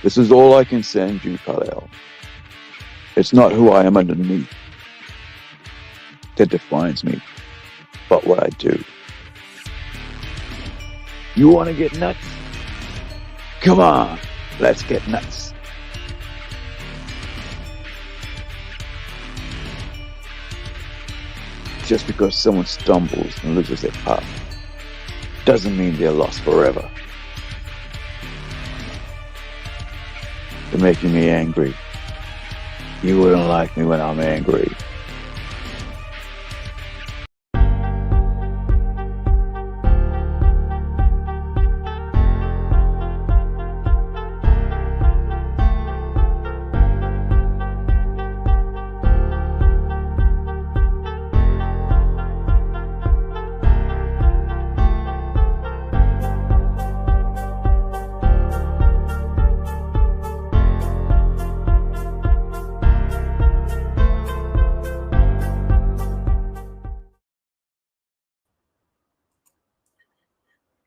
This is all I can send you, Kal-El. It's not who I am underneath that defines me, but what I do. You want to get nuts? Come on, let's get nuts. Just because someone stumbles and loses their path doesn't mean they're lost forever. You're making me angry. You wouldn't like me when I'm angry.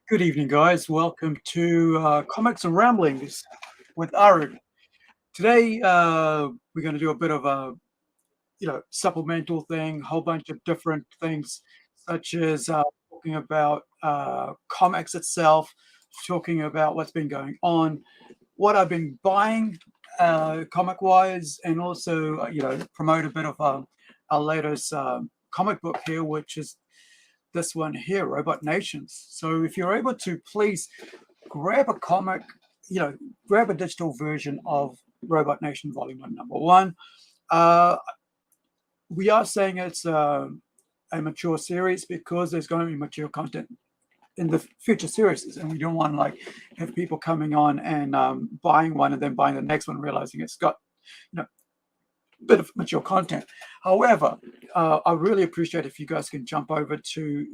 Good evening, guys. Welcome to Comics and Ramblings with Aru. Today, we're going to do a bit of a, supplemental thing, a whole bunch of different things, such as talking about comics itself, talking about what's been going on, what I've been buying comic-wise, and also, promote a bit of our latest comic book here, which is this one here, Robot Nations. So if you're able to, please grab a comic, grab a digital version of Robot Nation Volume 1, Number 1. We are saying it's a mature series because there's going to be mature content in the future series, and we don't want to have people coming on and buying one and then buying the next one, realizing it's got, bit of mature content. However, I really appreciate if you guys can jump over to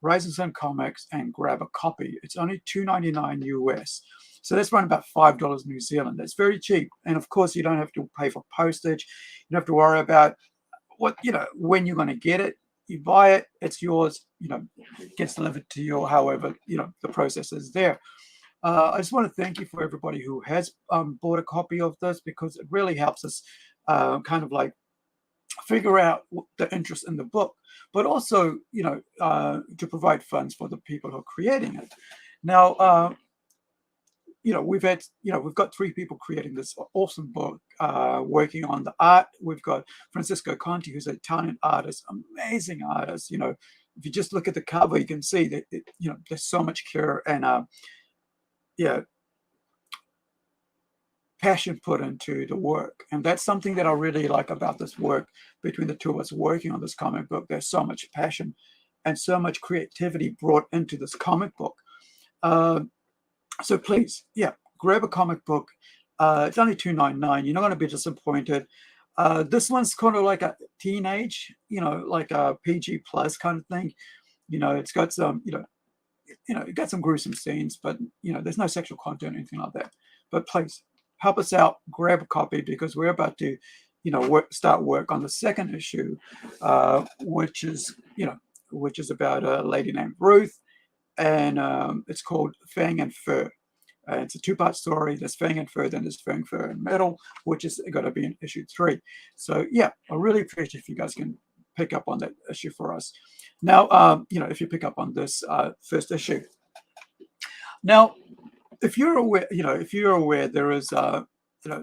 Raceswapping Comics and grab a copy. It's only $2.99 US, so that's around about $5 New Zealand. That's very cheap, and of course you don't have to pay for postage. You don't have to worry about when you're going to get it. You buy it, it's yours. It gets delivered to you, however the process is there. I just want to thank you for everybody who has bought a copy of this, because it really helps us figure out the interest in the book, but also to provide funds for the people who are creating it. Now we've got 3 people creating this awesome book, working on the art. We've got Francisco Conti, who's an Italian artist, amazing artist. If you just look at the cover, you can see that there's so much care and passion put into the work, and that's something that I really like about this work. Between the two of us working on this comic book, there's so much passion and so much creativity brought into this comic book. So please, grab a comic book. It's only $2.99. You're not going to be disappointed. This one's kind of like a teenage, like a PG plus kind of thing. It's got some, it got some gruesome scenes, but there's no sexual content or anything like that. But please, help us out, grab a copy, because we're about to, start work on the second issue, which is about a lady named Ruth, and it's called Fang and Fur. It's a 2-part story. There's Fang and Fur, then there's Fang, Fur, and Metal, which is going to be in issue 3. So I really appreciate if you guys can pick up on that issue for us. Now, if you pick up on this first issue. Now, if you're aware, there is a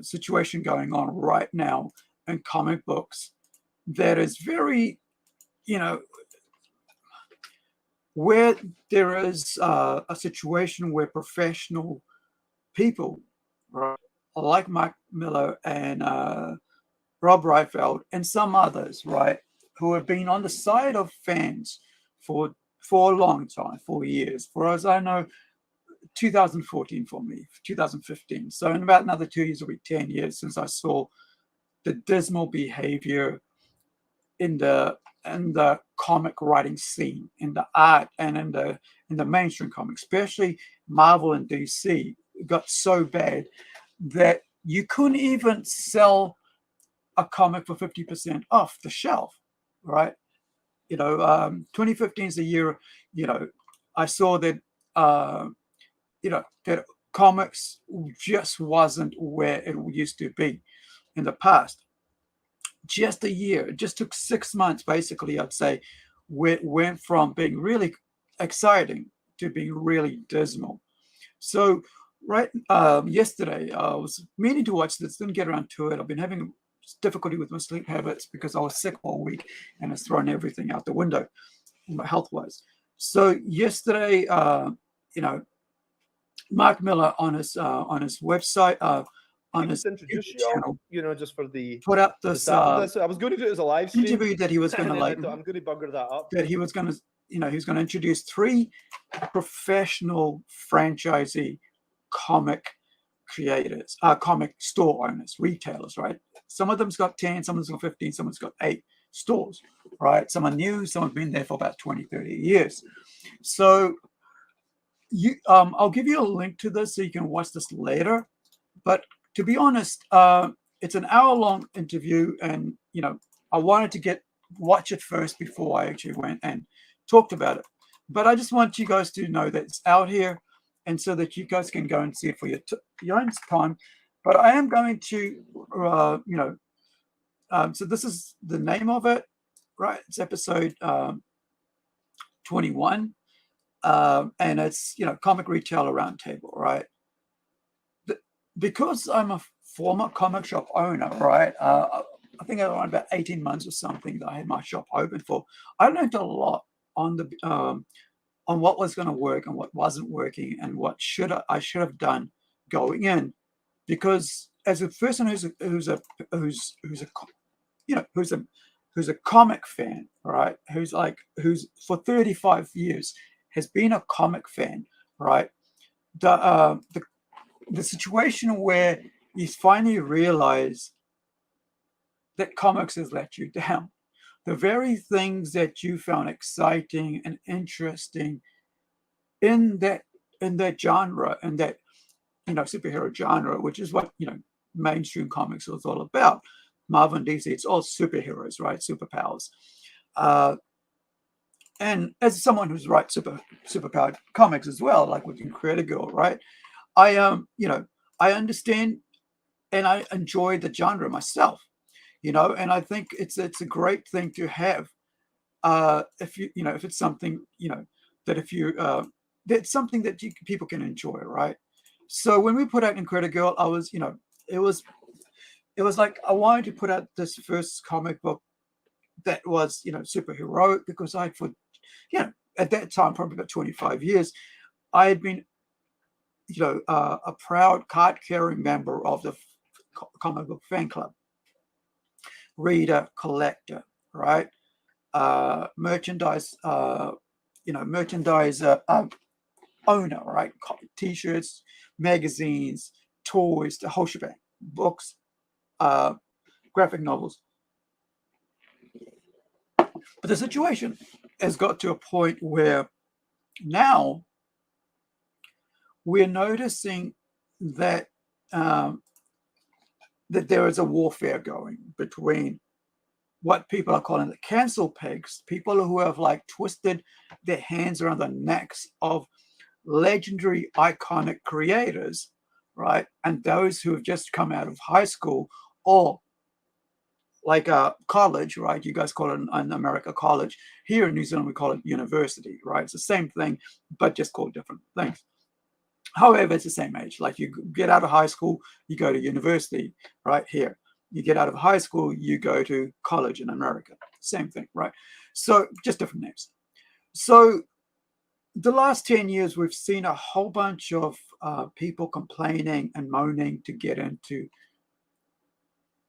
situation going on right now in comic books that is very, where there is a situation where professional people, right, like Mike Miller and Rob Liefeld and some others, right, who have been on the side of fans for a long time, 4 years, for as I know, 2014 for me, 2015. So in about another 2 years, it'll be 10 years since I saw the dismal behavior in the comic writing scene, in the art, and in the mainstream comics, especially Marvel and DC. It got so bad that you couldn't even sell a comic for 50% off the shelf, right? 2015 is the year, I saw that that comics just wasn't where it used to be in the past. Just a year, it just took 6 months, basically, I'd say, where it went from being really exciting to being really dismal. So, right, yesterday, I was meaning to watch this, didn't get around to it. I've been having difficulty with my sleep habits because I was sick all week and it's thrown everything out the window, health wise. So, yesterday, you know, Mark Miller on his website, on his Just introduce YouTube you all, channel, you know, just for the put up the this start of this. I was going to do it as a live stream, interview that he was going and to then I like thought I'm going to bugger that up. that he was going to, you know, he was going to introduce 3 professional franchisee comic creators, comic store owners, retailers, right? Some of them's got 10, some of them's got 15, someone's got 8 stores, right? Some are new, some have been there for about 20, 30 years. So you, I'll give you a link to this so you can watch this later. But to be honest, it's an hour-long interview, and you know, I wanted to watch it first before I actually went and talked about it. But I just want you guys to know that it's out here, and so that you guys can go and see it for your own time. But I am going to, you know, so this is the name of it, right? It's episode 21, and it's, you know, Comic Retailer Roundtable, right? Because I'm a former comic shop owner, right? I think around about 18 months or something that I had my shop open for. I learned a lot on the on what was going to work and what wasn't working, and what I should have done going in. Because as a person who's a you know, who's a comic fan, right? Who's for 35 years has been a comic fan, right? The situation where you finally realize that comics has let you down. The very things that you found exciting and interesting in that genre, and that, you know, superhero genre, which is what, you know, mainstream comics is all about. Marvel and DC, it's all superheroes, right? Superpowers. And as someone who's writes superpowered comics as well, like with Incredible, right? I you know, I understand and I enjoy the genre myself, you know, and I think it's a great thing to have, if you know, if it's something, you know, that if you that's something that people can enjoy, right? So when we put out Incredible, I was, you know, it was like I wanted to put out this first comic book that was, you know, superheroic, because for, you know, at that time, probably about 25 years, I had been, you know, a proud card-carrying member of the comic book fan club, reader, collector, right? Merchandise, you know, merchandise owner, right? T-shirts, magazines, toys, the whole shebang, books, graphic novels. But the situation has got to a point where now we're noticing that that there is a warfare going between what people are calling the cancel pegs, people who have like twisted their hands around the necks of legendary, iconic creators, right? And those who have just come out of high school, or like college, right? You guys call it in America college. Here in New Zealand, we call it university, right? It's the same thing, but just called different things. However, it's the same age. Like you get out of high school, you go to university, right? Here. You get out of high school, you go to college in America. Same thing, right? So just different names. So the last 10 years, we've seen a whole bunch of people complaining and moaning to get into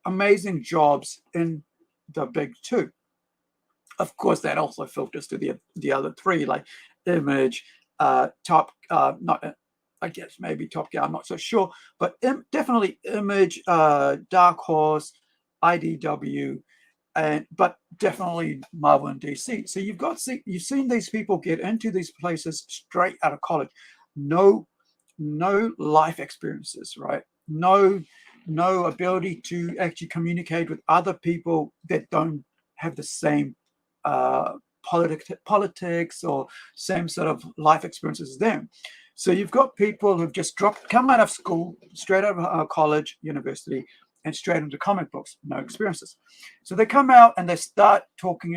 amazing jobs in the big 2. Of course, that also filters to the other 3, like Image, Top, not, I guess maybe Top Gear, I'm not so sure, but definitely Image, Dark Horse, IDW, but definitely Marvel and DC. So you've seen these people get into these places straight out of college, no life experiences, right? No ability to actually communicate with other people that don't have the same politics or same sort of life experiences as them. So you've got people who've just come out of school, straight out of college, university, and straight into comic books, no experiences. So they come out and they start talking,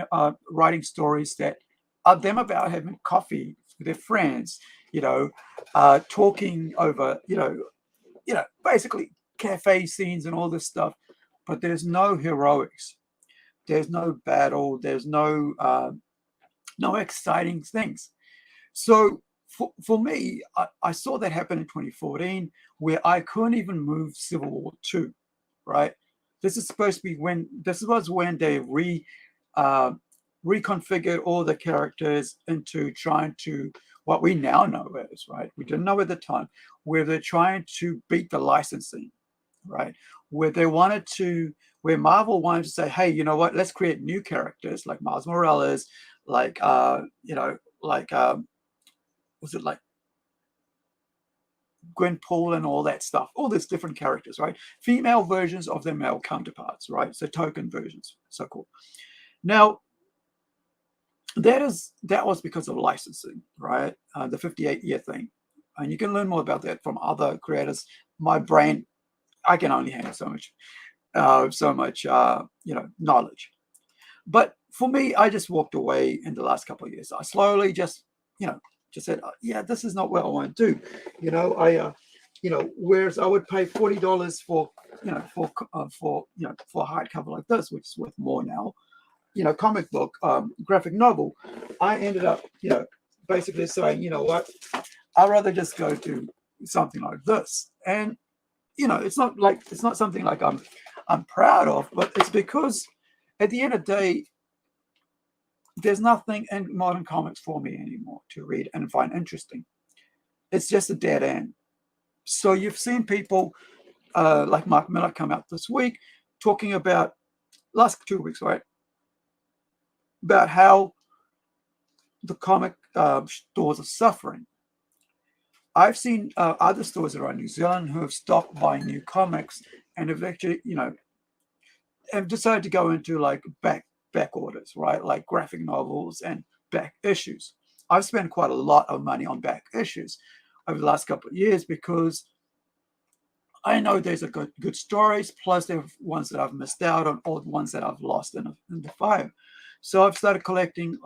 writing stories that are them about having coffee with their friends, talking over, basically cafe scenes and all this stuff. But there's no heroics. There's no battle. There's no exciting things. So for me, I saw that happen in 2014, where I couldn't even move Civil War II, right? This is supposed to be this was when they reconfigured all the characters into trying to, what we now know as, right? We didn't know at the time, where they're trying to beat the licensing, right? Where Marvel wanted to say, hey, you know what? Let's create new characters like Miles Morales, like was it like Gwenpool and all that stuff, all these different characters, right? Female versions of their male counterparts, right? So token versions, so called. Now, that was because of licensing, right? The 58-year thing. And you can learn more about that from other creators. My brain, I can only handle so much knowledge. But for me, I just walked away in the last couple of years. I slowly just said, yeah, this is not what I want to do. Whereas I would pay $40 for a hardcover like this, which is worth more now, comic book, graphic novel, I ended up, basically saying, you know what, I'd rather just go to something like this. And, it's not something like I'm proud of, but it's because at the end of the day, there's nothing in modern comics for me anymore to read and find interesting. It's just a dead end. So you've seen people like Mark Miller come out this week talking about, last 2 weeks, right, about how the comic stores are suffering. I've seen other stores around New Zealand who have stopped buying new comics and have actually, have decided to go into like back orders, right? Like graphic novels and back issues. I've spent quite a lot of money on back issues over the last couple of years because I know there's good stories, plus there are ones that I've missed out on, or ones that I've lost in the fire. So I've started collecting,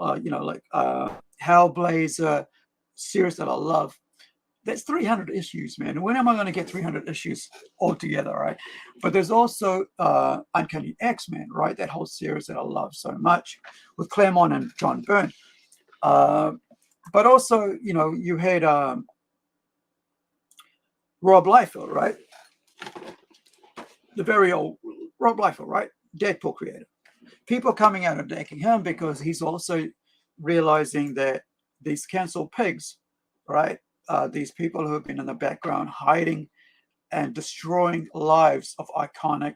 Hellblazer series that I love. That's 300 issues, man. When am I going to get 300 issues altogether, right? But there's also Uncanny X-Men, right? That whole series that I love so much with Claremont and John Byrne. But also, you had Rob Liefeld, right? The very old Rob Liefeld, right? Deadpool creator. People coming out and attacking him because he's also realizing that these cancel pigs, right? These people who have been in the background hiding and destroying lives of iconic,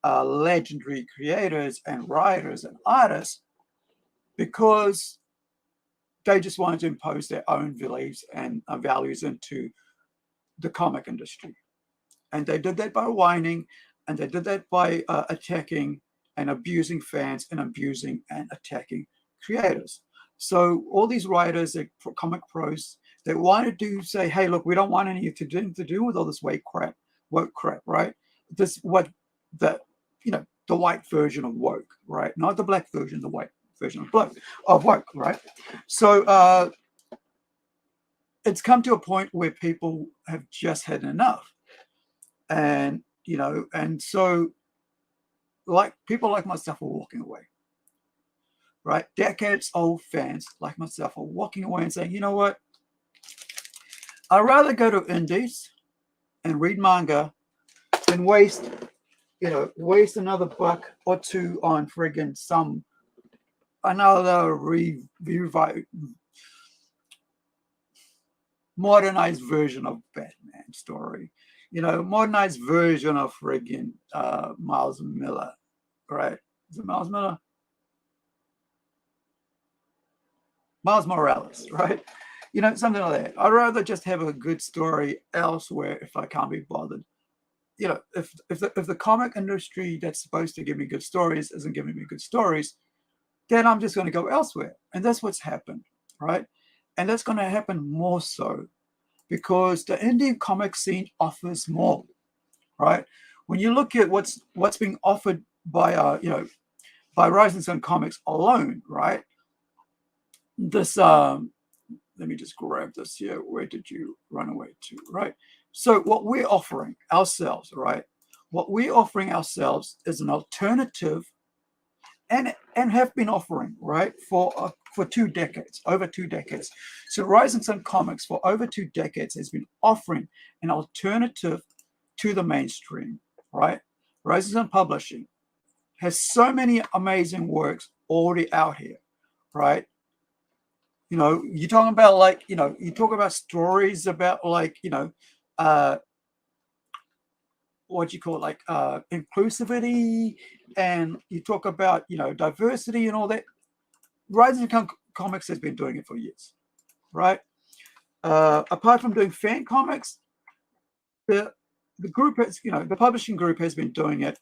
legendary creators and writers and artists because they just wanted to impose their own beliefs and values into the comic industry. And they did that by whining, and they did that by attacking and abusing fans and abusing and attacking creators. So all these writers, comic pros, they wanted to say, hey, look, we don't want anything to do with all this woke crap, right? This what the white version of woke, right? Not the black version, the white version of woke, right? So it's come to a point where people have just had enough. And so like people like myself are walking away, right? Decades old fans like myself are walking away and saying, you know what? I'd rather go to indies and read manga than waste another buck or two on friggin' another modernized version of Batman story. Modernized version of friggin' Miles Miller, right? Is it Miles Miller? Miles Morales, right? Something like that. I'd rather just have a good story elsewhere if I can't be bothered. If the comic industry that's supposed to give me good stories isn't giving me good stories, then I'm just going to go elsewhere. And that's what's happened, right? And that's going to happen more so because the indie comic scene offers more, right? When you look at what's being offered by by Rising Sun Comics alone, right? This let me just grab this here. Where did you run away to, right? So what we're offering ourselves, right? What we're offering ourselves is an alternative, and have been offering, right, for 2 decades, over 2 decades. So Rising Sun Comics for over 2 decades has been offering an alternative to the mainstream, right? Rising Sun Publishing has so many amazing works already out here, right? You know, you're talking about like, you know, you talk about stories about like, you know, what you call it, like inclusivity, and you talk about, you know, diversity and all that. Rising Comics has been doing it for years, right? Apart from doing fan comics, the group has, you know, the publishing group has been doing it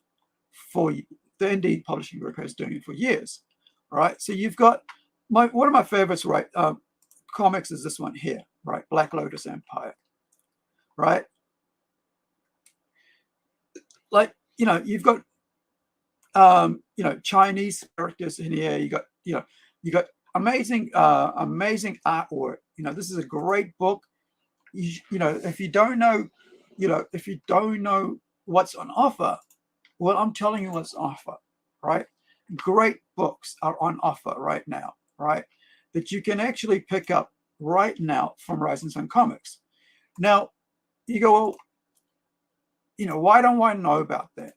for, the indie publishing group has doing it for years, right? So you've got one of my favorites, right? Comics is this one here, right? Black Lotus Empire, right? Like, you know, you've got you know, Chinese characters in here. You got amazing amazing artwork. You know, this is a great book. You know, if you don't know, you know, if you don't know what's on offer, well, I'm telling you what's on offer, right? Great books are on offer right now, right? That you can actually pick up right now from Rising Sun Comics. Now, you go, well, you know, why don't I know about that?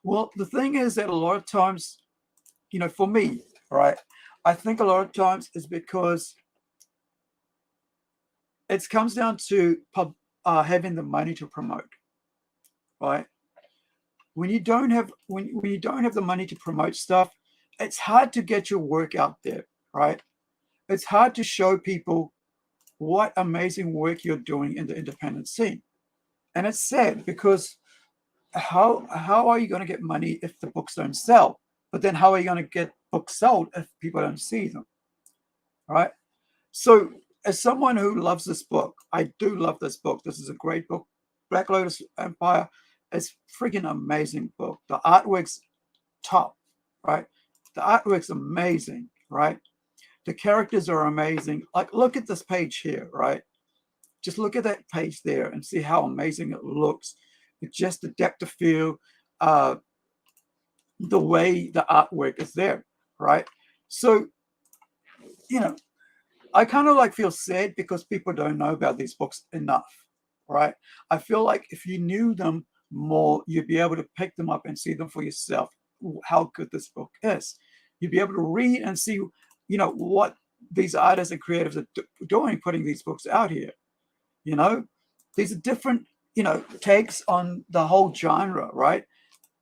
Well, the thing is that a lot of times, you know, for me, right, I think a lot of times is because it comes down to having the money to promote, right? When you don't have the money to promote stuff, it's hard to get your work out there, right? It's hard to show people what amazing work you're doing in the independent scene. And it's sad because how are you going to get money if the books don't sell? But then how are you going to get books sold if people don't see them, right? So as someone who loves this book, I do love this book. This is a great book. Black Lotus Empire is freaking amazing book. The artwork's top, right? The artwork's amazing, right? The characters are amazing. Like, look at this page here, right? Just look at that page there and see how amazing it looks. It's just the depth of field, the way the artwork is there, right? So, you know, I kind of like feel sad because people don't know about these books enough, right? I feel like if you knew them more, you'd be able to pick them up and see them for yourself, how good this book is. You'd be able to read and see, you know, what these artists and creatives are doing, putting these books out here. You know, these are different, you know, takes on the whole genre, right?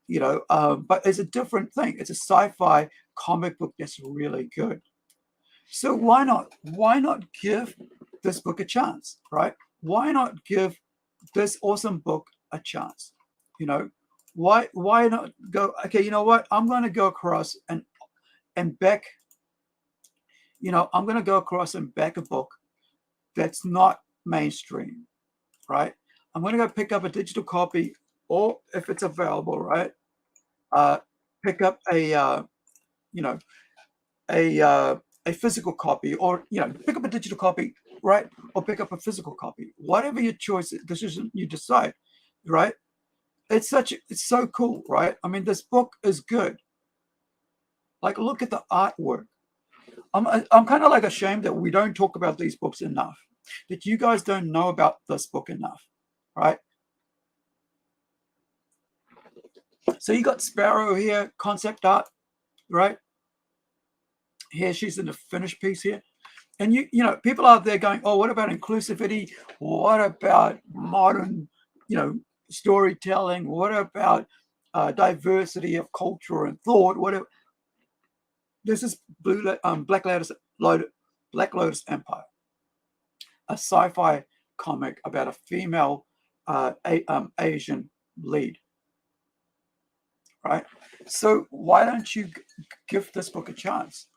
You know, but it's a different thing. It's a sci-fi comic book that's really good. So why not give this book a chance, right? Why not give this awesome book a chance? You know, why not go, okay, you know what? I'm going to go across and back, you know, I'm going to go across and back a book that's not mainstream, right? I'm going to go pick up a digital copy, or if it's available, right? Pick up a you know, a physical copy, or, you know, pick up a digital copy, right? Or pick up a physical copy, whatever your choice decision you decide, right? It's so cool, right? I mean, this book is good. Like, look at the artwork. I'm kind of like ashamed that we don't talk about these books enough, that you guys don't know about this book enough, right? So you got Sparrow here, concept art, right? Here she's in the finished piece here. And you know, people out there going, oh, what about inclusivity? What about modern, you know, storytelling? What about diversity of culture and thought? Whatever. This is Black Lotus Empire, a sci-fi comic about a female Asian lead, right? So why don't you give this book a chance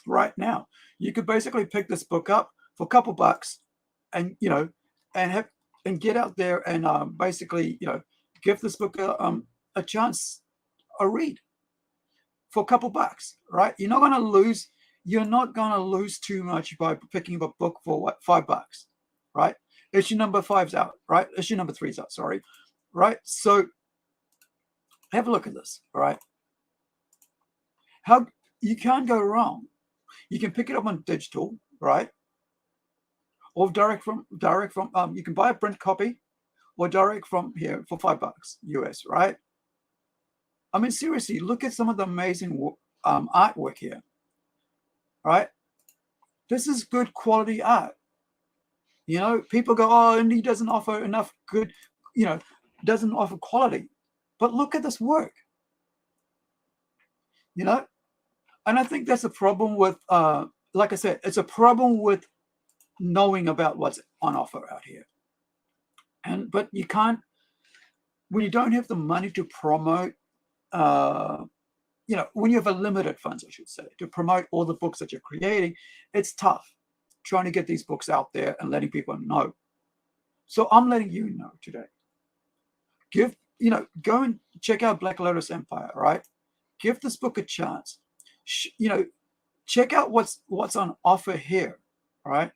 right now? You could basically pick this book up for a couple bucks, and and get out there and basically give this book a chance, a read for a couple bucks, right? You're not going to lose too much by picking up a book for what, $5, right? Issue number 5's out, right? Issue number 3's out, sorry, right? So have a look at this, all right? How you can't go wrong. You can pick it up on digital, right? Or direct from you can buy a print copy or direct from here for $5 US, right? I mean, seriously, look at some of the amazing artwork here, right? This is good quality art. People go, oh, indie doesn't offer enough good, doesn't offer quality. But look at this work, And I think that's a problem with, like I said, it's a problem with knowing about what's on offer out here. But you can't, when you don't have the money to promote, when you have a limited funds, I should say, to promote all the books that you're creating, it's tough trying to get these books out there and letting people know. So I'm letting you know today. Go and check out Black Lotus Empire, right? Give this book a chance. Check out what's on offer here, right?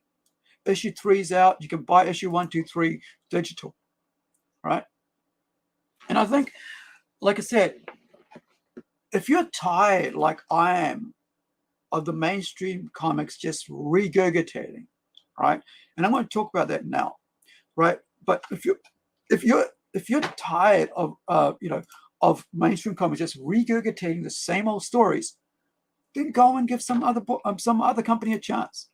Issue 3's out. You can buy issue 1, 2, 3 digital, right? And I think, like I said, if you're tired, like I am, of the mainstream comics just regurgitating, right? And I'm going to talk about that now, right? But if you're tired of of mainstream comics just regurgitating the same old stories, then go and give some other company a chance.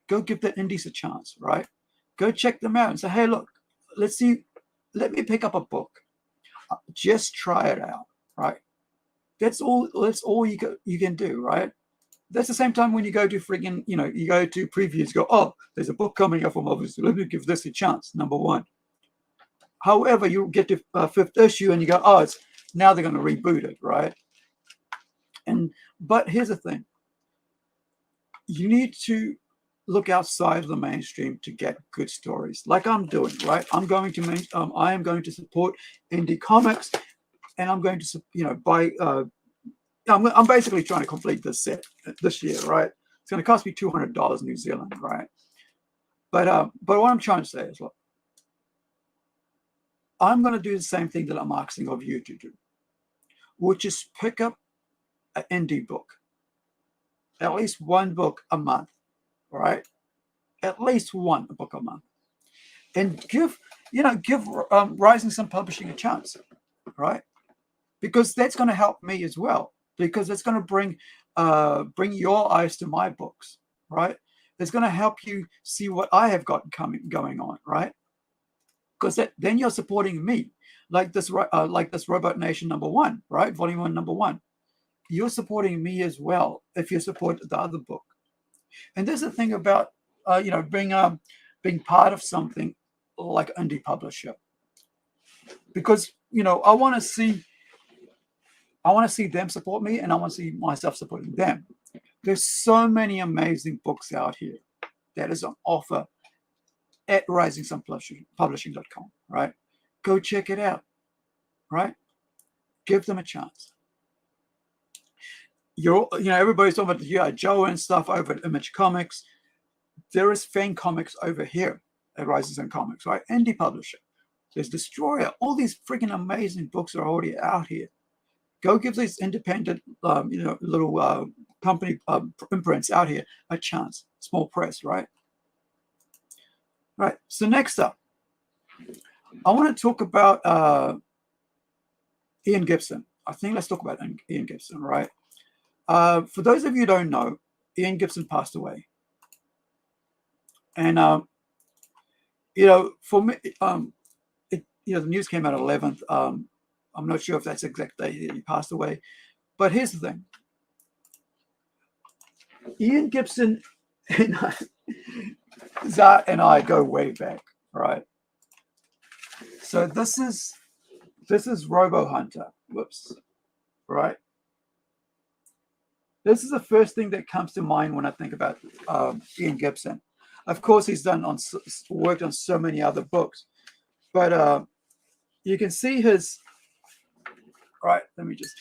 Go give the indies a chance, right? Go check them out and say, hey, look, let me pick up a book. Just try it out, right? That's all you can do, right? That's the same time when you go to friggin', you go to previews, go, oh, there's a book coming up from obviously, let me give this a chance, number one. However, you get to 5th issue and you go, oh, now they're going to reboot it, right? But here's the thing. You need to look outside of the mainstream to get good stories, like I'm doing, right? I am going to support indie comics, and I'm going to, buy. I'm basically trying to complete this set this year, right? It's going to cost me $200 New Zealand, right? But what I'm trying to say is, look, I'm going to do the same thing that I'm asking of you to do, which is pick up an indie book, at least one book a month, right? At least one book a month, and give Rising Sun Publishing a chance, right? Because that's going to help me as well. Because it's going to bring your eyes to my books, right? It's going to help you see what I have got going on, right? Because then you're supporting me, like this Robot Nation #1, right? Volume 1, #1. You're supporting me as well if you support the other book. And there's the thing about being part of something like indie publisher, because I want to see them support me, and I want to see myself supporting them. There's so many amazing books out here that is on offer at risingsunpublishing.com, right? Go check it out, right? Give them a chance. Everybody's talking about Joe and stuff over at Image Comics. There is Fang Comics over here at Rising Sun Comics, right? Indie publisher. There's Destroyer. All these freaking amazing books are already out here. Go give these independent, little company imprints out here a chance. Small press, right? Right. So next up, I want to talk about Ian Gibson. I think let's talk about Ian Gibson, right? For those of you who don't know, Ian Gibson passed away. And, for me, the news came out 11th. I'm not sure if that's the exact day that he passed away. But here's the thing. Ian Gibson and Zart and I go way back, right? So this is Robo Hunter. Whoops. Right? This is the first thing that comes to mind when I think about Ian Gibson. Of course, he's worked on so many other books, but you can see his. Right, let me just.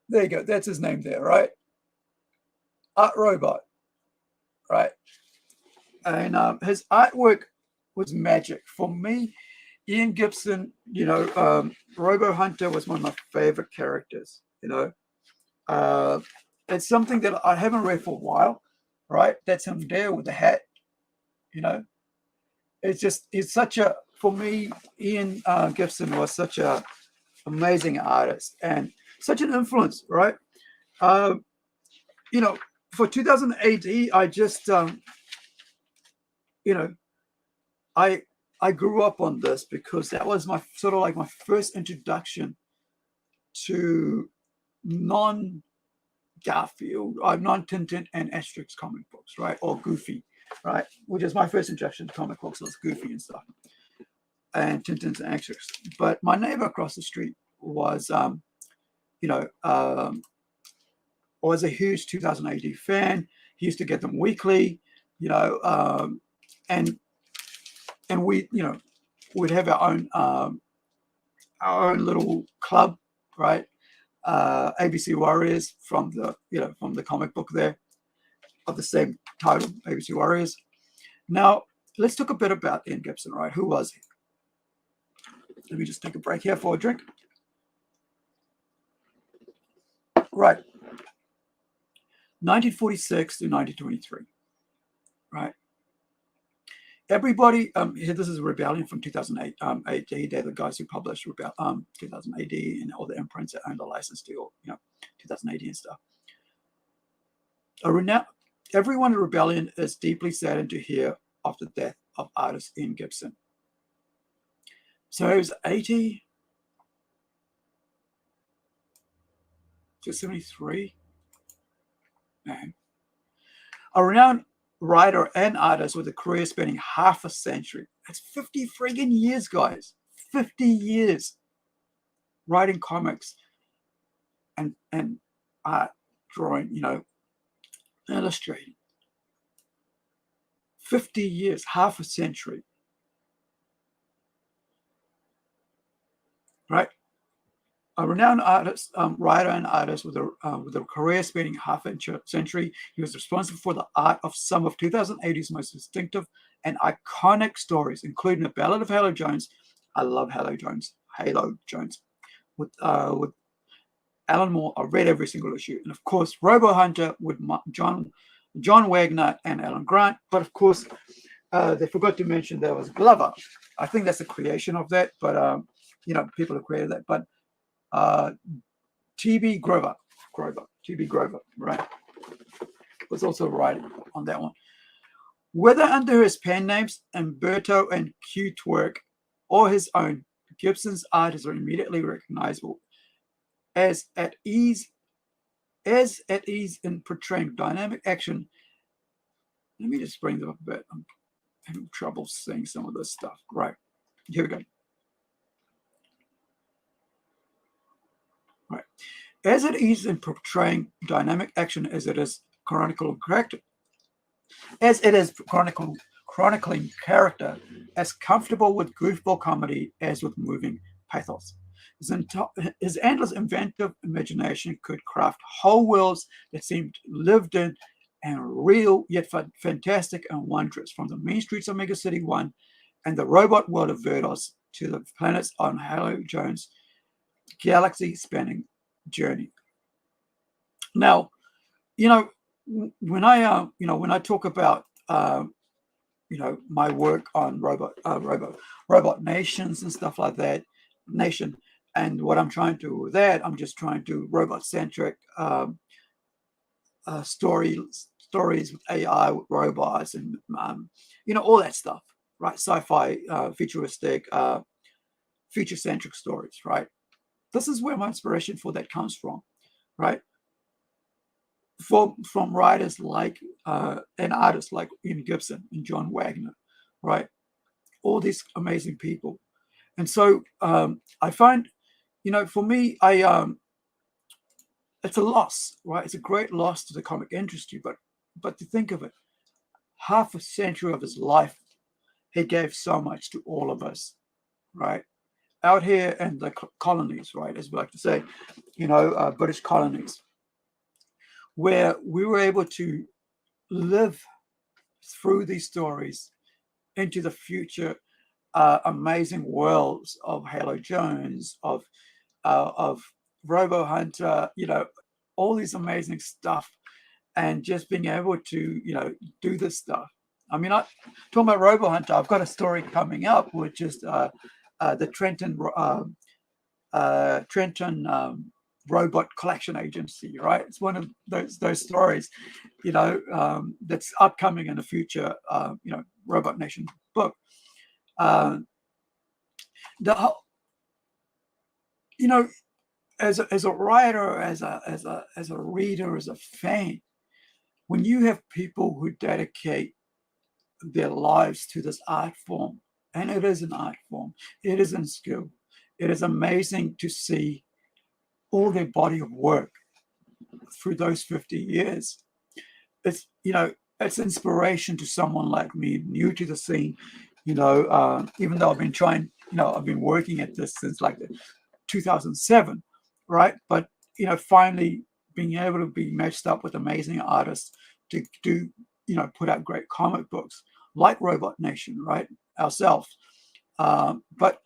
There you go. That's his name there, right? Art Robot, right? And his artwork was magic for me. Ian Gibson, Robo Hunter was one of my favorite characters. It's something that I haven't read for a while, right? That's him there with the hat. It's such a, for me, Ian Gibson was such a amazing artist and such an influence, right? For 2000 AD, I just, I grew up on this because that was my sort of like my first introduction to non-Garfield, non-Tintin and Asterix comic books, right? Or Goofy, right? Which is my first introduction to comic books, was Goofy and stuff, and Tintins and Asterix. But my neighbor across the street was, was a huge 2000 AD fan. He used to get them weekly, and we, we'd have our own little club, right? ABC Warriors from the comic book there of the same title, ABC Warriors. Now, let's talk a bit about Ian Gibson, right? Who was he? Let me just take a break here for a drink. Right. 1946 to 1923, right? Everybody, here, this is Rebellion from 2008 AD. They're the guys who published 2000 AD and all the imprints that own the license to, 2000 AD and stuff. Everyone in Rebellion is deeply saddened to hear of the death of artist Ian Gibson. So he was 80 to 73. Man. A renowned writer and artist with a career spanning half a century. That's 50 friggin' years, guys. 50 years writing comics and art, drawing, illustrating. 50 years, half a century. Right? A renowned artist, writer and artist with a career spanning half a century, he was responsible for the art of some of 2080's most distinctive and iconic stories, including The Ballad of Halo Jones. I love Halo Jones. With Alan Moore. I read every single issue. And of course, Robo Hunter with John Wagner and Alan Grant. But of course, they forgot to mention there was Glover. I think that's the creation of that, but people have created that. But T.B. Grover, right, was also writing on that one. Whether under his pen names, Umberto and Cute Work, or his own, Gibson's art is immediately recognizable as at ease in portraying dynamic action. Let me just bring them up a bit. I'm having trouble seeing some of this stuff. Right, here we go. Right. As it is in portraying dynamic action as it is chronicling character, as comfortable with goofball comedy as with moving pathos. His endless inventive imagination could craft whole worlds that seemed lived in and real, yet fantastic and wondrous, from the mean streets of Mega City 1 and the robot world of Verdos to the planets on Halo Jones' galaxy-spanning journey. Now, when I talk about my work on robot nations and stuff like that, and what I'm trying to do with that, I'm just trying to robot-centric stories with AI, with robots, and all that stuff, right? Sci-fi, futuristic, future-centric stories, right? This is where my inspiration for that comes from, right? From writers like and artists like Ian Gibson and John Wagner, right? All these amazing people. And so I find, for me, it's a loss, right? It's a great loss to the comic industry, but to think of it, half a century of his life, he gave so much to all of us, right? Out here in the colonies, right, as we like to say, British colonies, where we were able to live through these stories into the future amazing worlds of Halo Jones, of Robo Hunter, all these amazing stuff, and just being able to, do this stuff. I mean, talking about Robo Hunter, I've got a story coming up, which is the Trenton Robot Collection Agency, right? It's one of those stories, that's upcoming in the future, Robot Nation book. The whole, as a writer, as a reader, as a fan, when you have people who dedicate their lives to this art form, and it is an art form, it is in skill, it is amazing to see all their body of work through those 50 years. It's it's inspiration to someone like me, new to the scene. Even though I've been trying, I've been working at this since like 2007, right? But finally being able to be matched up with amazing artists to do, put out great comic books like Robot Nation, right? Ourselves. But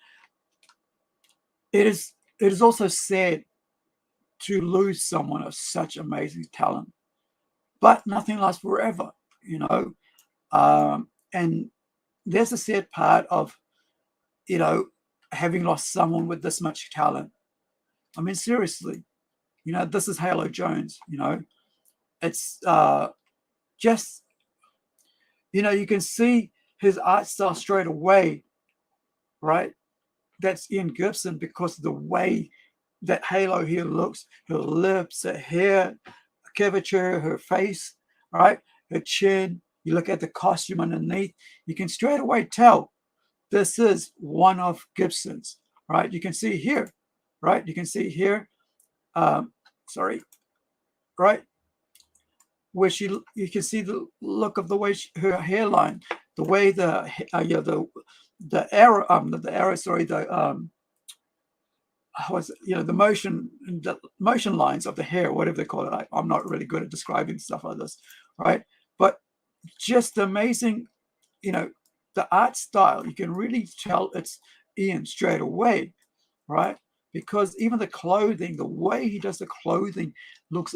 it is also sad to lose someone of such amazing talent. But nothing lasts forever, and there's a sad part of, having lost someone with this much talent. I mean, seriously, this is Halo Jones, it's just, you can see his art style straight away, right? That's Ian Gibson, because of the way that Halo here looks, her lips, her hair, curvature, her face, right? Her chin. You look at the costume underneath, you can straight away tell this is one of Gibson's, right? You can see here, right? You can see here, right? Where you can see the look of the way her hairline, the way the arrow, the arrow, sorry, the the motion lines of the hair, whatever they call it. I'm not really good at describing stuff like this, right? But just amazing, the art style, you can really tell it's Ian straight away, right? Because even the clothing, the way he does the clothing looks,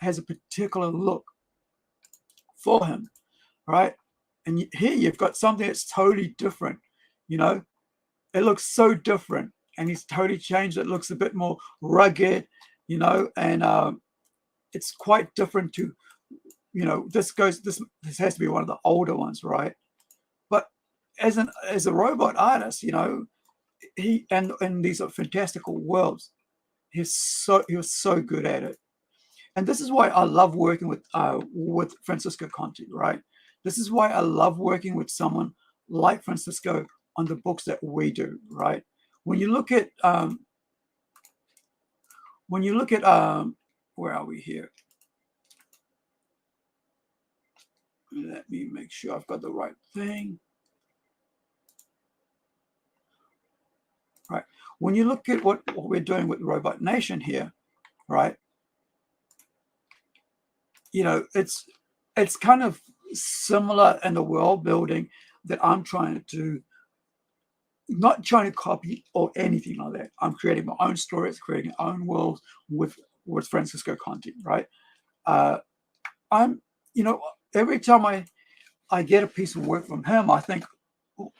has a particular look for him, right? And here you've got something that's totally different, it looks so different, and he's totally changed. It looks a bit more rugged, and it's quite different to, this has to be one of the older ones, right? But as a robot artist, he and these are fantastical worlds. He was so good at it, and this is why I love working with Francisco Conti, right? This is why I love working with someone like Francisco on the books that we do, right? When you look at where are we here? Let me make sure I've got the right thing. Right. When you look at what we're doing with Robot Nation here, right? It's kind of similar in the world building that I'm trying to do. Not trying to copy or anything like that. I'm creating my own stories, creating my own worlds with Francisco Conti, right? I'm, every time I get a piece of work from him, I think,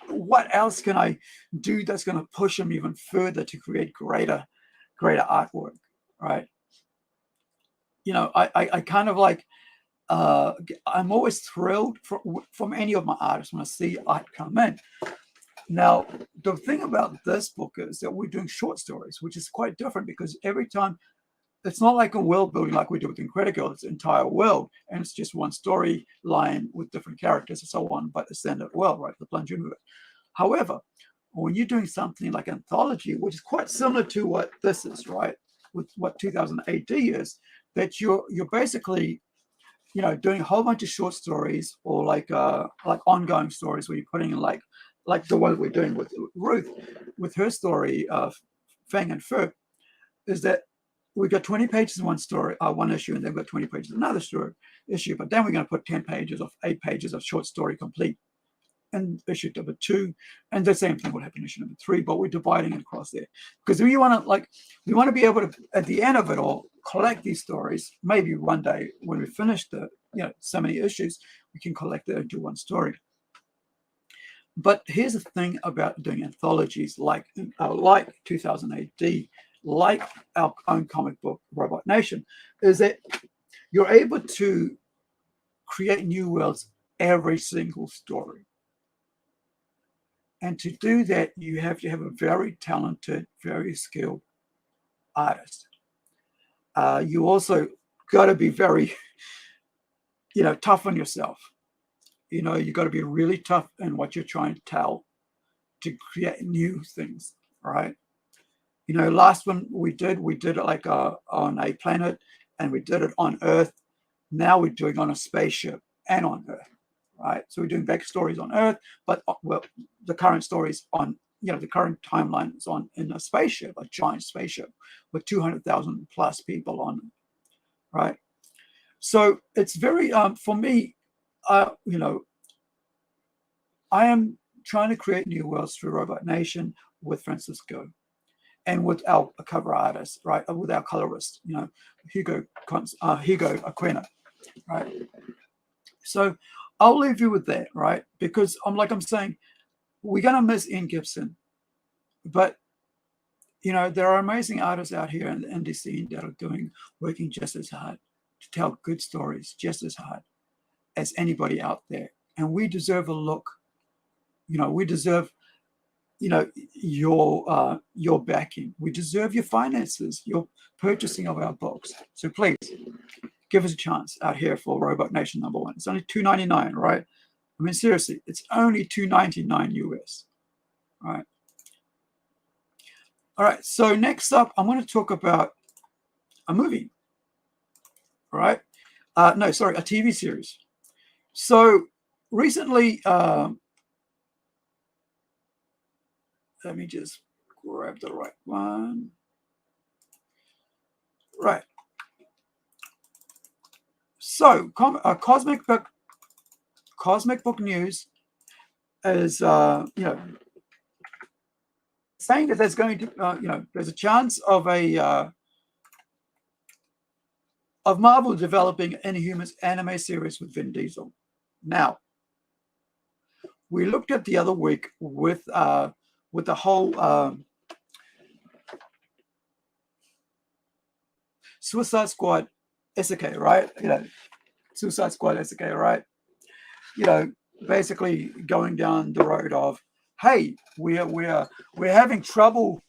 what else can I do that's going to push him even further to create greater artwork, right? I kind of like, I'm always thrilled from any of my artists when I see art come in. Now, the thing about this book is that we're doing short stories, which is quite different, because every time, it's not like a world building like we do with Incredible. It's an entire world, and it's just one storyline with different characters and so on, but a standard world, right? The Plunge Universe. However, when you're doing something like anthology, which is quite similar to what this is, right? With what 2000 AD is, that you're basically doing a whole bunch of short stories or like ongoing stories where you're putting in like the one we're doing with Ruth, with her story of Fang and Fur, is that we got 20 pages in one story, one issue, and then we've got 20 pages in another story issue. But then we're going to put 8 pages of short story complete in issue number 2, and the same thing will happen in issue number 3. But we're dividing it across there because we want to be able to, at the end of it all, collect these stories. Maybe one day when we finish the so many issues, we can collect it into one story. But here's the thing about doing anthologies like 2000 AD, like our own comic book, Robot Nation, is that you're able to create new worlds every single story. And to do that, you have to have a very talented, very skilled artist. You also got to be very, tough on yourself. You got to be really tough in what you're trying to tell to create new things, right? Last one we did it like on a planet, and we did it on Earth. Now we're doing on a spaceship and on Earth, right? So we're doing backstories on Earth, but the current stories on, the current timeline is in a spaceship, a giant spaceship with 200,000 plus people on it, right? So it's very, for me, I am trying to create new worlds through Robot Nation with Francisco and with our cover artist, right? With our colorist, Hugo Aquino, right? So I'll leave you with that, right? Because I'm saying, we're going to miss Ian Gibson, but there are amazing artists out here in the indie scene that are working just as hard to tell good stories, just as hard as anybody out there. And we deserve a look. We deserve, your backing. We deserve your finances, your purchasing of our books. So please give us a chance out here for Robot Nation #1. It's only $2.99, right? I mean, seriously, it's only $2.99 US, right? All right. So next up, I'm going to talk about a movie, right? A TV series. So recently, let me just grab the right one. Right. So, Cosmic Book News is, saying that there's going to, there's a chance of Marvel developing an Inhumans anime series with Vin Diesel. Now, we looked at the other week with the whole Suicide Squad isekai, right? Suicide Squad isekai, right? Basically going down the road of, hey, we're having trouble,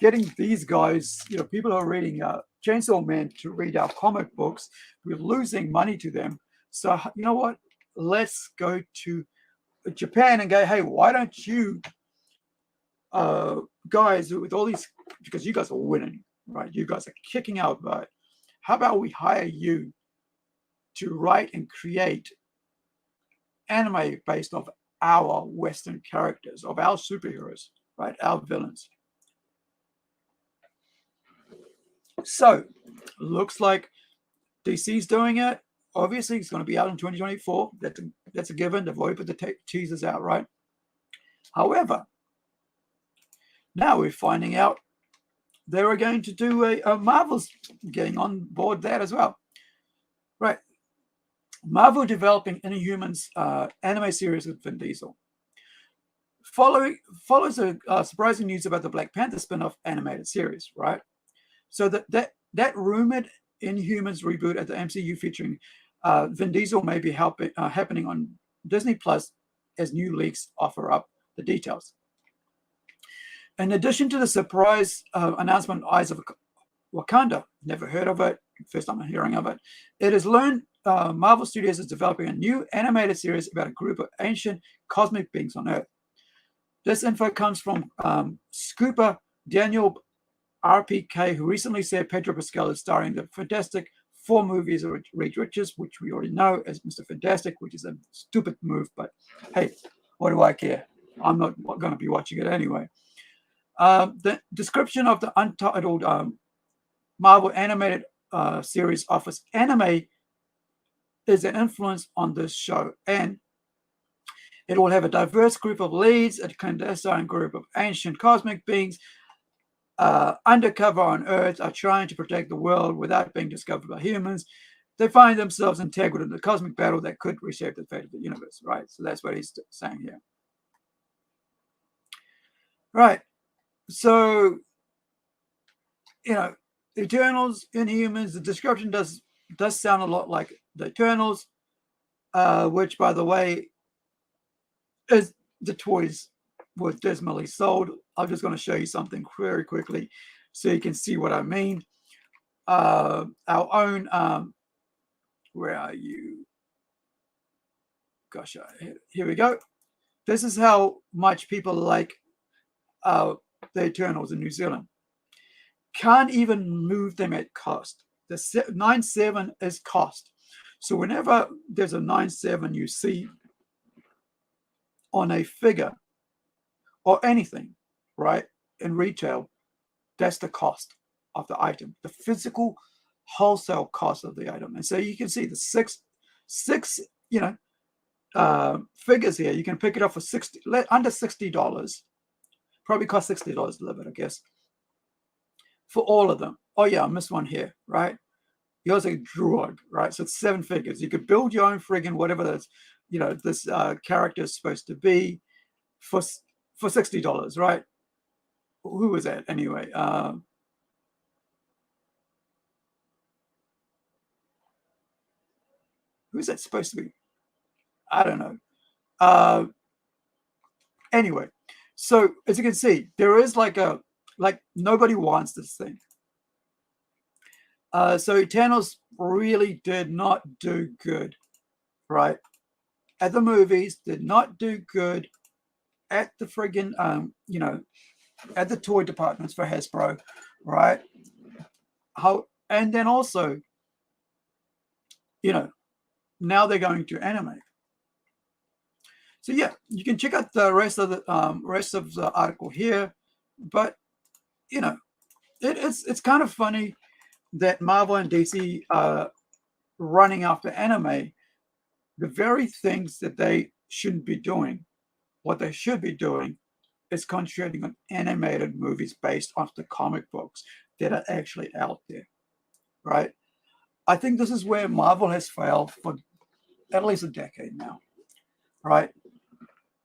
getting these guys, people who are reading Chainsaw Man to read our comic books. We're losing money to them. So you know what? Let's go to Japan and go, hey, why don't you guys with all these, because you guys are winning, right? You guys are kicking our butt. How about we hire you to write and create anime based off our Western characters, of our superheroes, right? Our villains. So, looks like DC's doing it. Obviously, it's going to be out in 2024. That's a given. They've already put the teasers out, right? However, now we're finding out they were going to do a Marvel's getting on board that as well, right? Marvel developing Inhumans anime series with Vin Diesel. Follows a surprising news about the Black Panther spin-off animated series, right? So that rumored Inhumans reboot at the MCU featuring Vin Diesel may be happening on Disney Plus as new leaks offer up the details. In addition to the surprise announcement, Eyes of Wakanda, never heard of it, first time I'm hearing of it. It is learned Marvel Studios is developing a new animated series about a group of ancient cosmic beings on Earth. This info comes from Scooper Daniel RPK, who recently said Pedro Pascal is starring the fantastic 4 movies of Reed Richards, which we already know as Mr. Fantastic, which is a stupid move, but hey, what do I care? I'm not going to be watching it anyway. The description of the untitled Marvel animated series offers anime is an influence on this show, and it will have a diverse group of leads, a clandestine group of ancient cosmic beings undercover on Earth are trying to protect the world without being discovered by humans. They find themselves entangled in the cosmic battle that could reshape the fate of the universe, right? So that's what he's saying here. Right. So, you know, Eternals, Inhumans, the description does sound a lot like the Eternals, which, by the way, is the toys were dismally sold. I'm just going to show you something very quickly so you can see what I mean. Our own, where are you? Gosh, here we go. This is how much people like the Eternals in New Zealand. Can't even move them at cost. The 9.7 is cost. So whenever there's a 9.7 you see on a figure or anything, right, in retail, that's the cost of the item, the physical wholesale cost of the item. And so you can see the six figures here. You can pick it up for under $60. Probably cost $60 to live it, I guess, for all of them. Oh yeah, I missed one here, right? You also Druid, right? So it's 7 figures. You could build your own friggin' whatever that's, this character is supposed to be for $60, right? Who was that anyway? Who's that supposed to be? I don't know. Anyway, so as you can see, there is like nobody wants this thing. So Eternals really did not do good, right? At the movies, did not do good at the friggin', at the toy departments for Hasbro, right? And then also, now they're going to anime. So yeah, you can check out the rest of the article here, but it's kind of funny that Marvel and DC are running after anime, the very things that they shouldn't be doing. What they should be doing is concentrating on animated movies based off the comic books that are actually out there, right? I think this is where Marvel has failed for at least a decade now, right?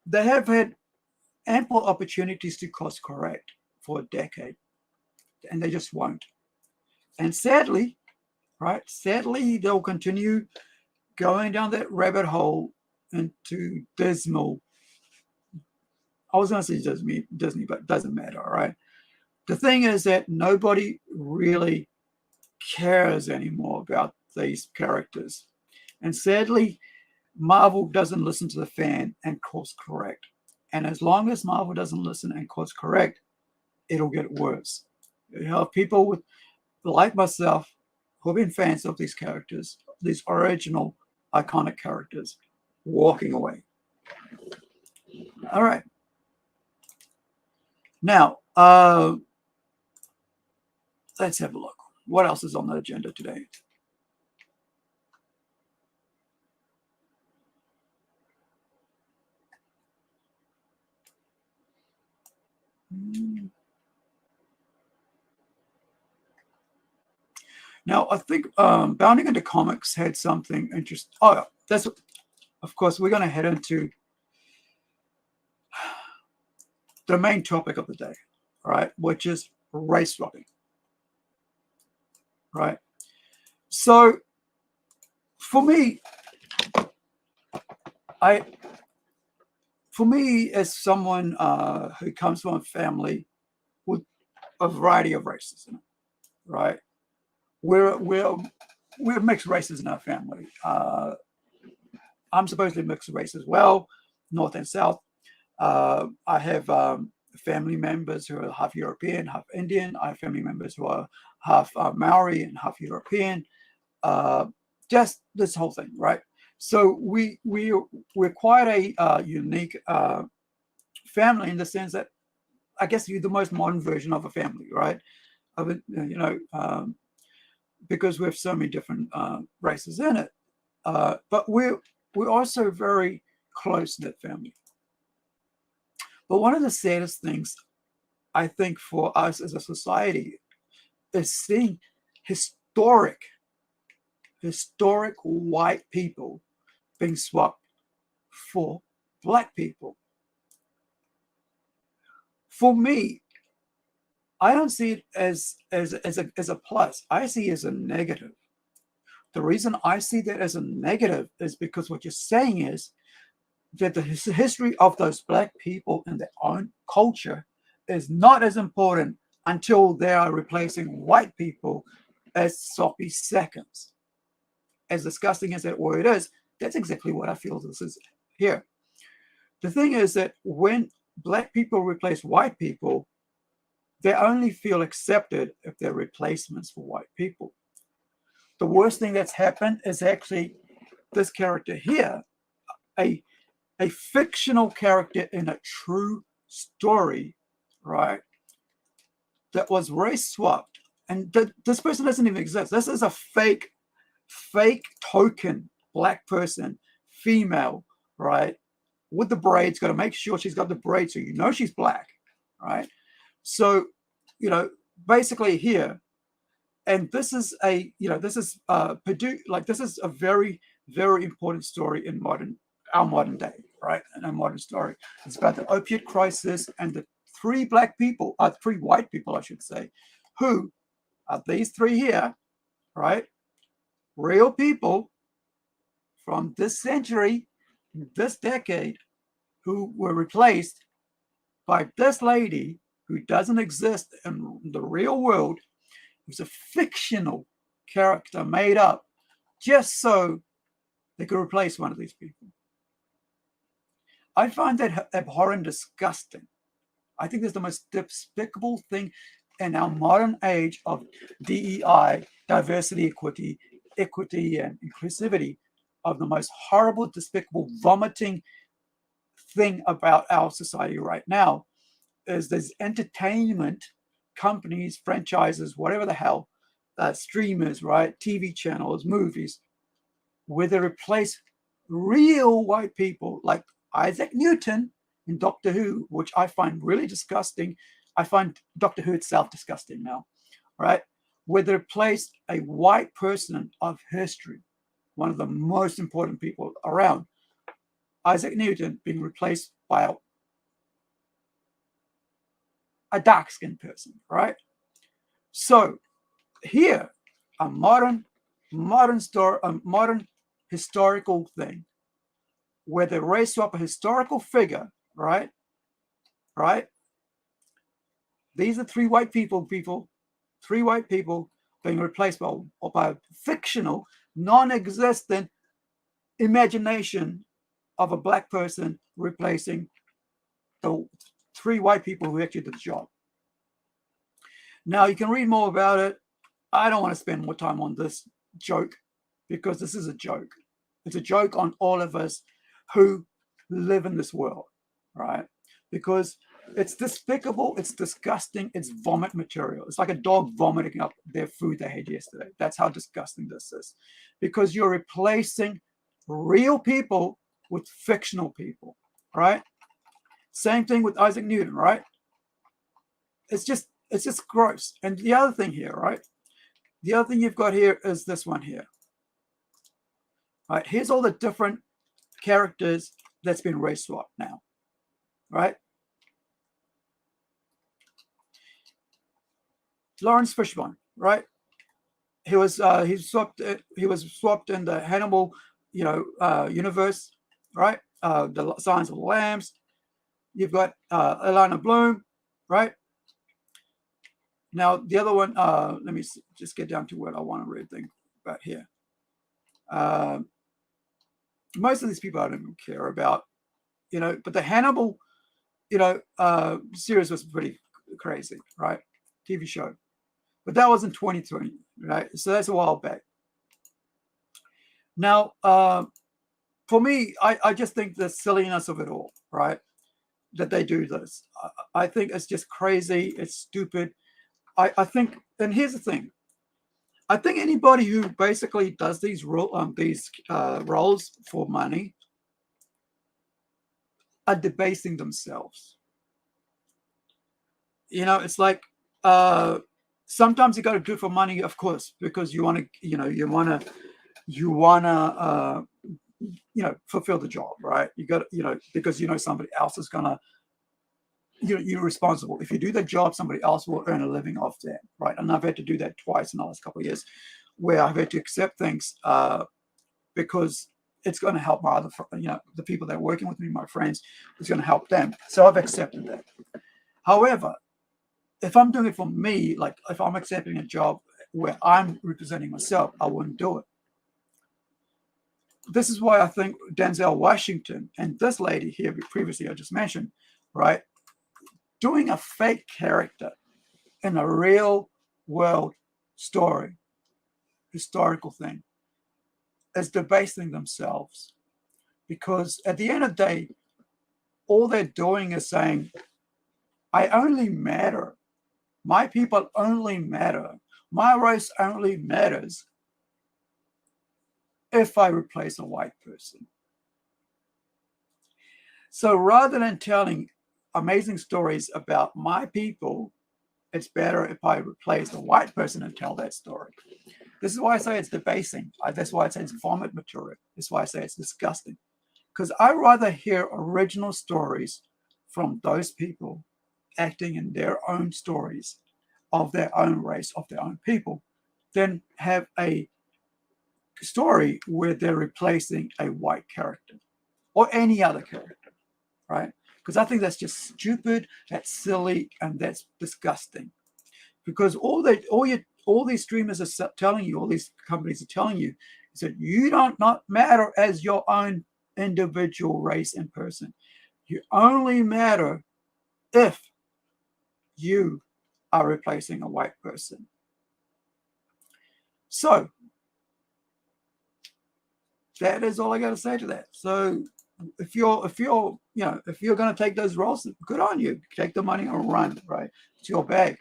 They have had ample opportunities to course correct for a decade, and they just won't. And sadly, they'll continue going down that rabbit hole into dismal. I was going to say Disney, but it doesn't matter, all right? The thing is that nobody really cares anymore about these characters. And sadly, Marvel doesn't listen to the fan and course correct. And as long as Marvel doesn't listen and course correct, it'll get worse. You have people like myself who have been fans of these characters, these original iconic characters, walking away. All right. Now, let's have a look. What else is on the agenda today? Now, I think Bounding into Comics had something interesting. Oh, yeah, that's, of course, we're going to head into the main topic of the day, all right, which is race swapping, right? So, for me, as someone who comes from a family with a variety of races, right? We're mixed races in our family. I'm supposedly mixed race as well, North and South. I have family members who are half European, half Indian. I have family members who are half Maori and half European. just this whole thing, right? So we're quite a unique family in the sense that I guess you're the most modern version of a family, right? Of it, because we have so many different races in it. But we're also very close-knit family. But one of the saddest things, I think, for us as a society is seeing historic white people being swapped for black people. For me, I don't see it as a plus. I see it as a negative. The reason I see that as a negative is because what you're saying is that the history of those black people in their own culture is not as important until they are replacing white people as sloppy seconds. As disgusting as that word is, that's exactly what I feel this is here. The thing is that when black people replace white people, they only feel accepted if they're replacements for white people. The worst thing that's happened is actually this character here, a fictional character in a true story, right, that was race swapped. And this person doesn't even exist. This is a fake token black person, female, right, with the braids. Got to make sure she's got the braids so you know she's black, right? So, basically here, and this is this is Purdue, like this is a very, very important story in our modern day, right? And our modern story. It's about the opiate crisis and the three white people, I should say, who are these three here, right? Real people from this century, this decade, who were replaced by this lady who doesn't exist in the real world. It was a fictional character made up just so they could replace one of these people. I find that abhorrent, disgusting. I think that's the most despicable thing in our modern age of DEI, diversity, equity, and inclusivity, of the most horrible, despicable, vomiting thing about our society right now is there's entertainment companies, franchises, whatever the hell, streamers, right, TV channels, movies, where they replace real white people like Isaac Newton in Doctor Who, which I find really disgusting. I find Doctor Who itself disgusting now, right? Where they replace a white person of history, one of the most important people around, Isaac Newton, being replaced by a dark-skinned person, right? So here, a modern historical thing where they race swap a historical figure, right? Right? These are three white people being replaced by a fictional, non-existent imagination of a black person replacing the three white people who actually did the job. Now, you can read more about it. I don't want to spend more time on this joke because this is a joke. It's a joke on all of us who live in this world, right? Because it's despicable, it's disgusting, it's vomit material. It's like a dog vomiting up their food they had yesterday. That's how disgusting this is. Because you're replacing real people with fictional people, right? Same thing with Isaac Newton, right? It's just gross. And the other thing here, right? The other thing you've got here is this one here. Right, here's all the different characters that's been race swapped now, right? Lawrence Fishburne, right? He was swapped in the Hannibal, universe, right? The Silence of the Lambs. You've got Elana Bloom, right? Now the other one, let me just get down to what I want to read thing about here. Most of these people I don't even care about, but the Hannibal, series was pretty crazy, right? TV show. But that was in 2020, right? So that's a while back. Now, for me, I just think the silliness of it all, right? That they do this. I think it's just crazy. It's stupid. I think, and here's the thing. I think anybody who basically does these roles for money are debasing themselves. You know, it's like sometimes you got to do it for money, of course, because you want to, you want to, fulfill the job, right? You got to, because somebody else is gonna, you're responsible. If you do the job, somebody else will earn a living off that, right? And I've had to do that twice in the last couple of years, where I've had to accept things because it's going to help my other, the people that are working with me, my friends, it's going to help them. So I've accepted that. However, if I'm doing it for me, like if I'm accepting a job where I'm representing myself, I wouldn't do it. This is why I think Denzel Washington and this lady here previously I just mentioned, right, doing a fake character in a real world story, historical thing, is debasing themselves. Because at the end of the day, all they're doing is saying, I only matter. My people only matter. My race only matters if I replace a white person. So rather than telling amazing stories about my people, it's better if I replace the white person and tell that story. This is why I say it's debasing. That's why I say it's vomit material. That's why I say it's disgusting. Because I rather hear original stories from those people acting in their own stories of their own race, of their own people, than have a story where they're replacing a white character or any other character, right? Because I think that's just stupid, that's silly, and that's disgusting. Because all these streamers are telling you, all these companies are telling you, is that you don't not matter as your own individual race and person. You only matter if you are replacing a white person. So that is all I got to say to that. So if you're going to take those roles, good on you. Take the money and run, right? It's your bag.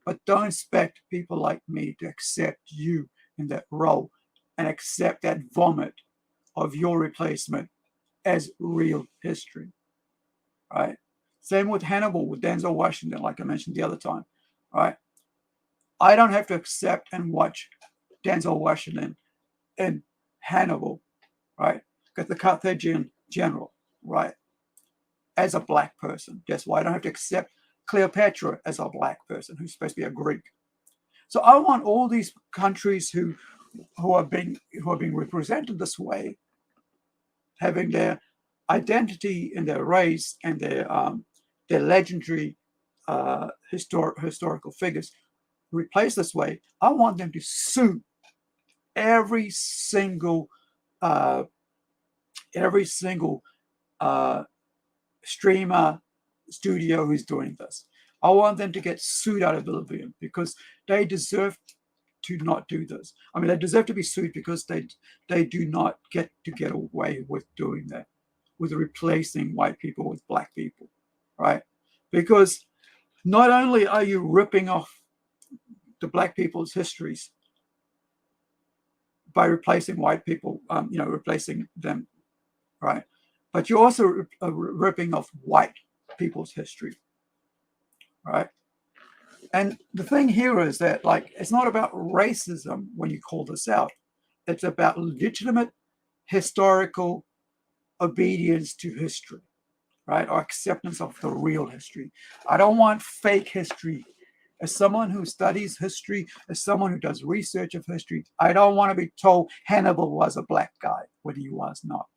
But don't expect people like me to accept you in that role and accept that vomit of your replacement as real history, right? Same with Hannibal, with Denzel Washington, like I mentioned the other time, right? I don't have to accept and watch Denzel Washington in Hannibal, right? Because the Carthaginian general, right? As a black person. That's why I don't have to accept Cleopatra as a black person who's supposed to be a Greek. So I want all these countries who are being represented this way, having their identity and their race and their legendary historical figures replaced this way. I want them to sue every single uh, streamer studio who's doing this. I want them to get sued out of oblivion because they deserve to not do this. I mean, they deserve to be sued because they do not get away with doing that, with replacing white people with black people, right? Because not only are you ripping off the black people's histories by replacing white people, replacing them, right? But you're also ripping off white people's history, right? And the thing here is that, like, it's not about racism when you call this out. It's about legitimate historical obedience to history, right? Or acceptance of the real history. I don't want fake history. As someone who studies history, as someone who does research of history, I don't want to be told Hannibal was a black guy when he was not.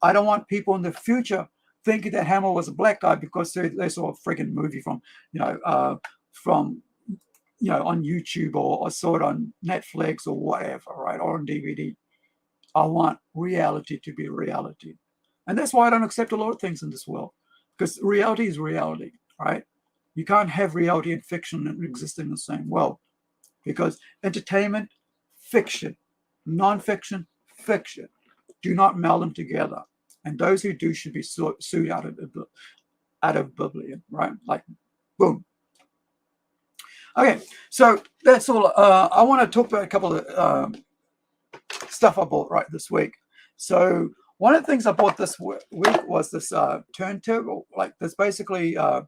I don't want people in the future thinking that Hannibal was a black guy because they saw a freaking movie from on YouTube or saw it on Netflix or whatever, right, or on DVD. I want reality to be reality. And that's why I don't accept a lot of things in this world, because reality is reality, right? You can't have reality and fiction exist in the same world, because entertainment, fiction, non-fiction, fiction. Do not meld them together. And those who do should be sued out of Boleyn, right? Like, boom. Okay, so that's all. I want to talk about a couple of stuff I bought right this week. So one of the things I bought this week was this turntable. Like this, basically, I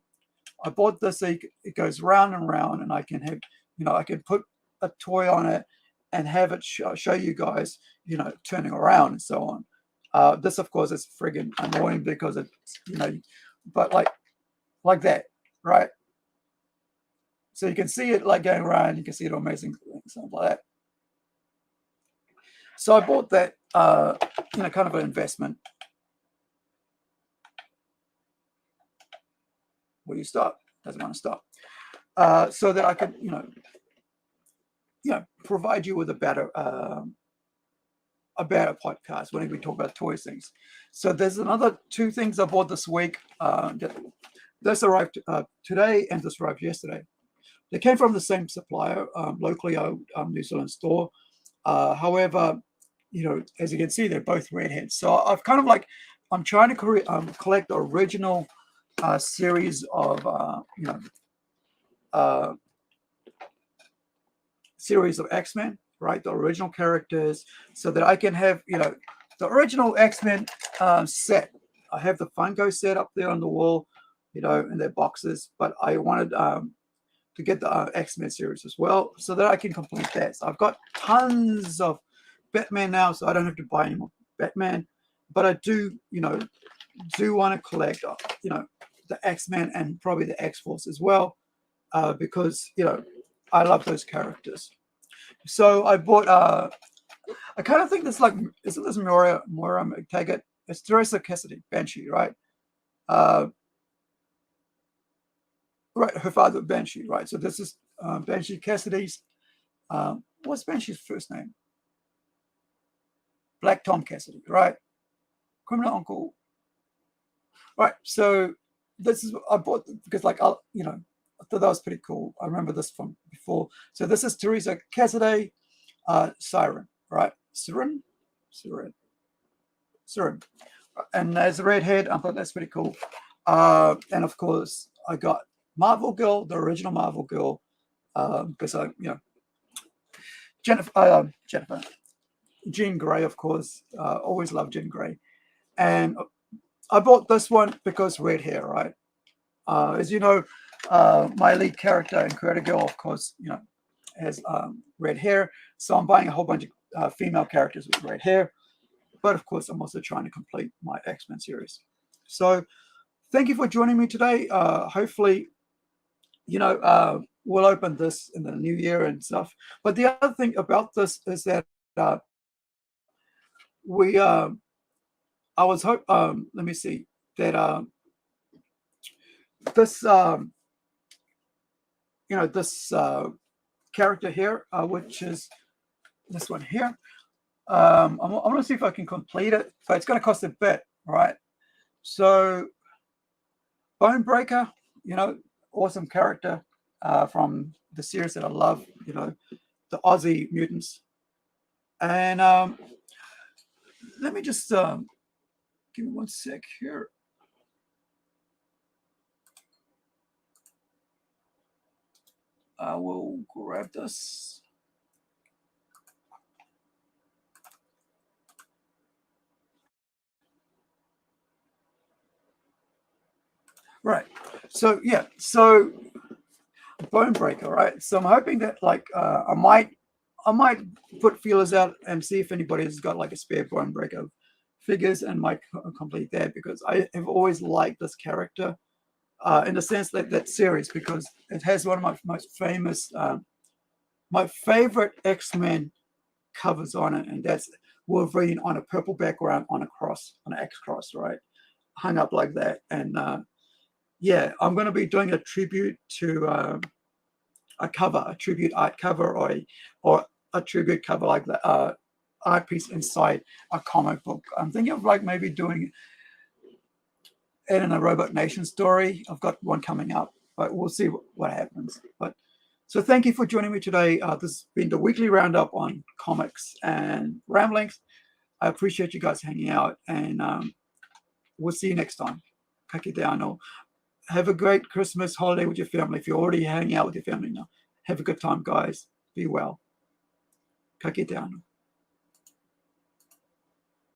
bought this. So it goes round and round, and I can have, I can put a toy on it and have it show you guys, turning around and so on. This, of course, is friggin' annoying because it's, but like that, right? So you can see it like going around. You can see it amazing things, something like that. So I bought that, kind of an investment. Will you stop? Doesn't want to stop. So that I could, provide you with a better podcast when we talk about toy things. So there's another two things I bought this week. This arrived today and this arrived yesterday. They came from the same supplier, locally owned New Zealand store. However, as you can see, they're both redheads. So I've kind of I'm trying to collect the original series of, series of X-Men, right? The original characters, so that I can have, the original X-Men set. I have the Funko set up there on the wall, in their boxes, but I wanted to get the X-Men series as well, so that I can complete that. So I've got tons of Batman now, so I don't have to buy any more Batman, but I do, want to collect, the X-Men and probably the X-Force as well, because, I love those characters. So I bought, I kind of think this isn't this Moira McTaggart? It's Teresa Cassidy, Banshee, right? Right, her father, Banshee, right? So this is Banshee Cassidy's, what's Banshee's first name? Black Tom Cassidy, right? Criminal uncle. Right, so this is, I bought, because I thought that was pretty cool. I remember this from before. So this is Teresa Cassidy, Siren, right? Siren. And as a redhead, I thought that's pretty cool. And of course, I got Marvel Girl, the original Marvel Girl, because Jennifer, Jean Grey, of course. Always loved Jean Grey. And I bought this one because red hair, right? As you know, my lead character in Creator Girl, of course, has red hair. So I'm buying a whole bunch of female characters with red hair. But of course, I'm also trying to complete my X-Men series. So thank you for joining me today. Hopefully, we'll open this in the new year and stuff. But the other thing about this is that I was let me see, that this, this character here, which is this one here. I want to see if I can complete it, but it's going to cost a bit, right? So, Bone Breaker, awesome character from the series that I love, the Aussie mutants. And let me just give me one sec here. I will grab this. Right. So yeah. So Bone Breaker. Right. So I'm hoping that I might put feelers out and see if anybody has got a spare Bone Breaker figures and might complete that, because I have always liked this character in the sense that series, because it has one of my most famous, my favorite X-Men covers on it, and that's Wolverine on a purple background on a cross, on an X cross, right, hung up like that. And yeah, I'm going to be doing a tribute to a cover, a tribute art cover, or a tribute cover like the art piece inside a comic book. I'm thinking of maybe doing it in a Robot Nation story. I've got one coming up, but we'll see what happens. But so thank you for joining me today. This has been the weekly roundup on comics and ramblings. I appreciate you guys hanging out, and we'll see you next time. Ka kite anō. Have a great Christmas holiday with your family. If you're already hanging out with your family now, have a good time, guys. Be well. Ka kite anō.